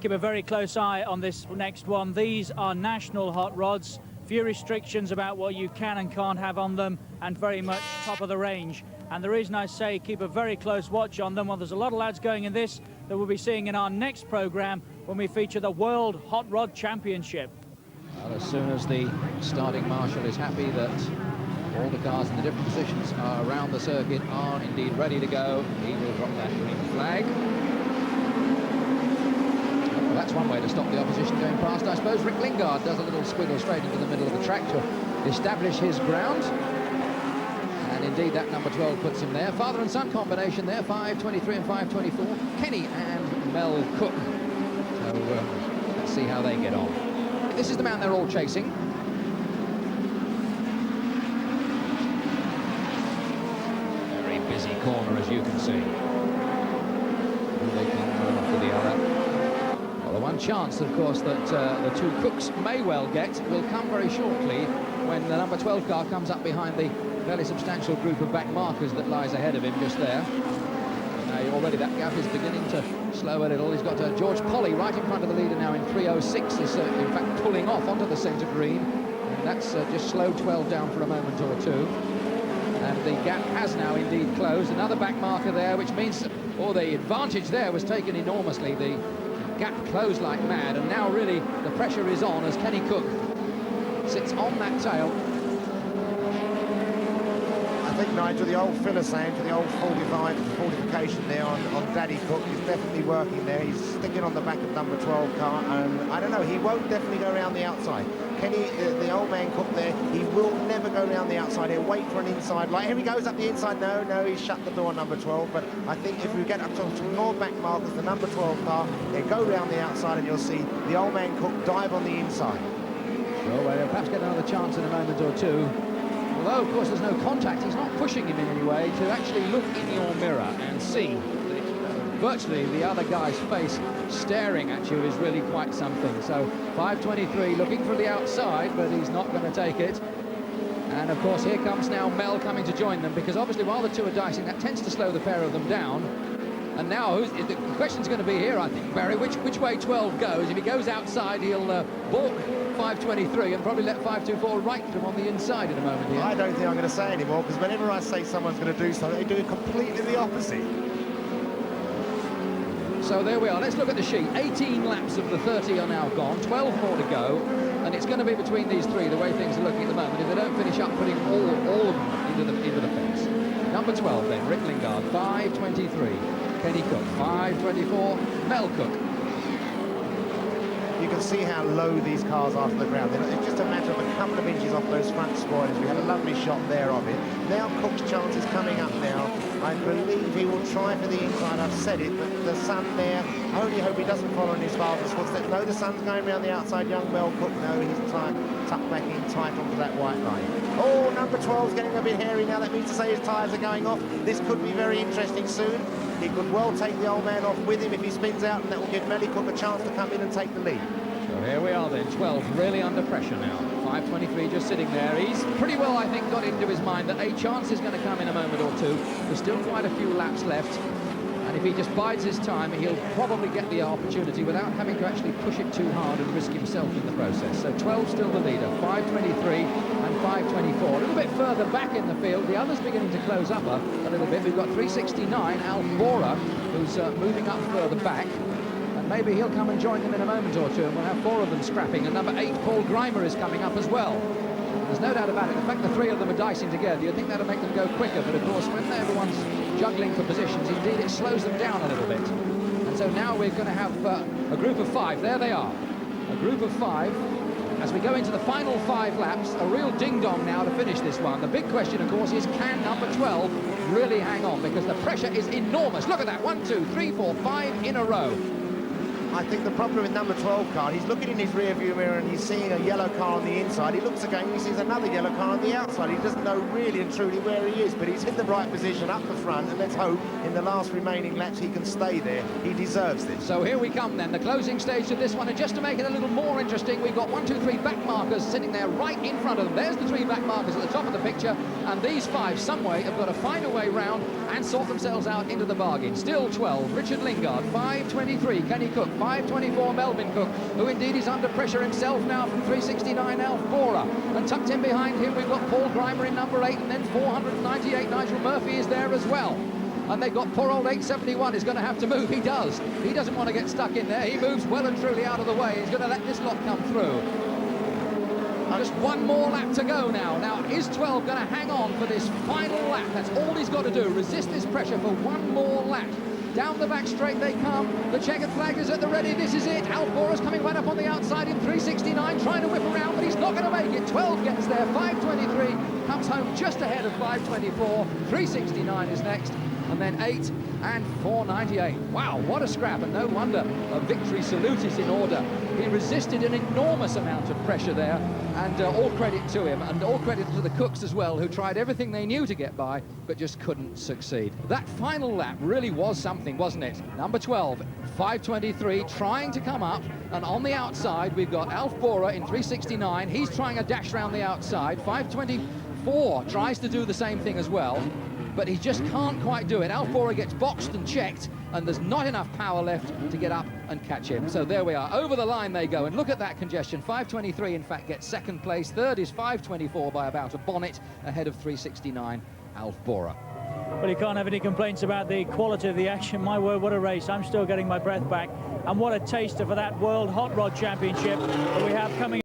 keep a very close eye on this next one. These are national hot rods. Few restrictions about what you can and can't have on them, and very much top of the range. And the reason I say keep a very close watch on them, well, there's a lot of lads going in this that we'll be seeing in our next programme when we feature the World Hot Rod Championship. Well, as soon as the starting marshal is happy that all the cars in the different positions around the circuit are indeed ready to go, he will drop that green flag. Well, that's one way to stop the opposition going past. I suppose Rick Lingard does a little squiggle straight into the middle of the track to establish his ground. And indeed, that number 12 puts him there. Father and son combination there, 5.23 and 5.24. Kenny and Mel Cooke. So let's see how they get on. This is the man they're all chasing. Very busy corner, as you can see. They come one after the other. Well, the one chance, of course, that the two Cookes may well get will come very shortly when the number 12 car comes up behind the fairly substantial group of back markers that lies ahead of him just there. Now already that gap is beginning to slow a little. He's got George Polly right in front of the leader now in 3.06. He's in fact pulling off onto the centre green. And that's just slowed 12 down for a moment or two. And the gap has now indeed closed. Another back marker there, which means, the advantage there was taken enormously. The gap closed like mad, and now really the pressure is on as Kenny Cooke sits on that tail. I think, Nigel, the old filler saying for the old fortification there on Daddy Cooke is definitely working there. He's sticking on the back of number 12 car, and I don't know, he won't definitely go around the outside. Kenny, the old man Cooke there, he will never go around the outside. He'll wait for an inside light. Here he goes up the inside. No, he's shut the door on number 12. But I think if we get up to some more back markers, the number 12 car, they go around the outside, and you'll see the old man Cooke dive on the inside. Well, they'll perhaps get another chance in a moment or two. Although, of course, there's no contact, he's not pushing him in any way to actually look in your mirror and see that virtually the other guy's face staring at you is really quite something. So 5.23 looking for the outside, but he's not going to take it. And of course, here comes now Mel coming to join them, because obviously while the two are dicing, that tends to slow the pair of them down. And now the question's going to be here, I think, Barry, which way 12 goes. If he goes outside, he'll balk 5.23 and probably let 5.24 right him on the inside in a moment here. I don't think I'm going to say anymore, because whenever I say someone's going to do something, they do it completely the opposite. So there we are. Let's look at the sheet. 18 laps of the 30 are now gone, 12 more to go, and it's going to be between these three, the way things are looking at the moment, if they don't finish up putting all of them into the fence. Number 12 then, Rick Lingard, 5.23. Kenny Cooke, 5.24. Mel Cooke. You can see how low these cars are from the ground. It's just a matter of a couple of inches off those front spoilers. We had a lovely shot there of it. Now Cooke's chance is coming up now. I believe he will try for the inside. I've said it, but the sun there, I only hope he doesn't follow in his father's footsteps. No, the sun's going around the outside. Young Mel Cooke, no, he's tucked back in tight onto that white line. Oh, number 12's getting a bit hairy now. That means to say his tyres are going off. This could be very interesting soon. He could well take the old man off with him if he spins out, and that will give Melly Cooke a chance to come in and take the lead. So here we are then, 12 really under pressure now. 5.23 just sitting there. He's pretty well, I think, got into his mind that a chance is going to come in a moment or two. There's still quite a few laps left. And if he just bides his time, he'll probably get the opportunity without having to actually push it too hard and risk himself in the process. So 12 still the leader, 5.23 and 5.24. A little bit further back in the field, the others beginning to close up a little bit. We've got 3.69, Al Bora, who's moving up further back. And maybe he'll come and join them in a moment or two, and we'll have four of them scrapping. And number 8, Paul Grimer, is coming up as well. There's no doubt about it. The fact the three of them are dicing together, you'd think that'll make them go quicker, but of course when everyone's juggling for positions, indeed it slows them down a little bit. And so now we're going to have a group of 5. There they are. A group of 5. As we go into the final 5 laps, a real ding-dong now to finish this one. The big question, of course, is can number 12 really hang on? Because the pressure is enormous. Look at that. 1, 2, 3, 4, 5 in a row. I think the problem with number 12 car, he's looking in his rear view mirror and he's seeing a yellow car on the inside. He looks again and he sees another yellow car on the outside. He doesn't know really and truly where he is, but he's in the right position up the front, and let's hope in the last remaining laps he can stay there. He deserves this. So here we come then, the closing stage of this one, and just to make it a little more interesting, we've got 1, 2, 3 back markers sitting there right in front of them. There's the 3 back markers at the top of the picture, and these 5 some way have got to find a way round and sort themselves out into the bargain. Still 12, Richard Lingard, 5.23, Kenny Cooke, 5.24 Melvin Cooke, who indeed is under pressure himself now from 3.69 Alf Bora. And tucked in behind him, we've got Paul Grimer in number 8, and then 498 Nigel Murphy is there as well. And they've got poor old 871 is going to have to move. He does. He doesn't want to get stuck in there. He moves well and truly out of the way. He's going to let this lot come through. Just one more lap to go now. Now, is 12 going to hang on for this final lap? That's all he's got to do. Resist this pressure for one more lap. Down the back straight they come. The checkered flag is at the ready. This is it. Alf Bora's coming right up on the outside in 3.69, trying to whip around, but he's not going to make it. 12 gets there. 5.23 comes home just ahead of 5.24. 3.69 is next. And then 8 and 4.98. Wow, what a scrap, and no wonder a victory salute is in order. He resisted an enormous amount of pressure there, and all credit to him, and all credit to the Cookes as well, who tried everything they knew to get by, but just couldn't succeed. That final lap really was something, wasn't it? Number 12, 5.23, trying to come up, and on the outside, we've got Alf Bora in 3.69. He's trying a dash round the outside. 5.24 tries to do the same thing as well, but he just can't quite do it. Alf Bora gets boxed and checked, and there's not enough power left to get up and catch him. So there we are, over the line they go, and look at that congestion. 5.23 in fact gets second place. Third is 5.24 by about a bonnet, ahead of 3.69 Alf Bora. Well, you can't have any complaints about the quality of the action. My word, what a race. I'm still getting my breath back. And what a taster for that World Hot Rod Championship that we have coming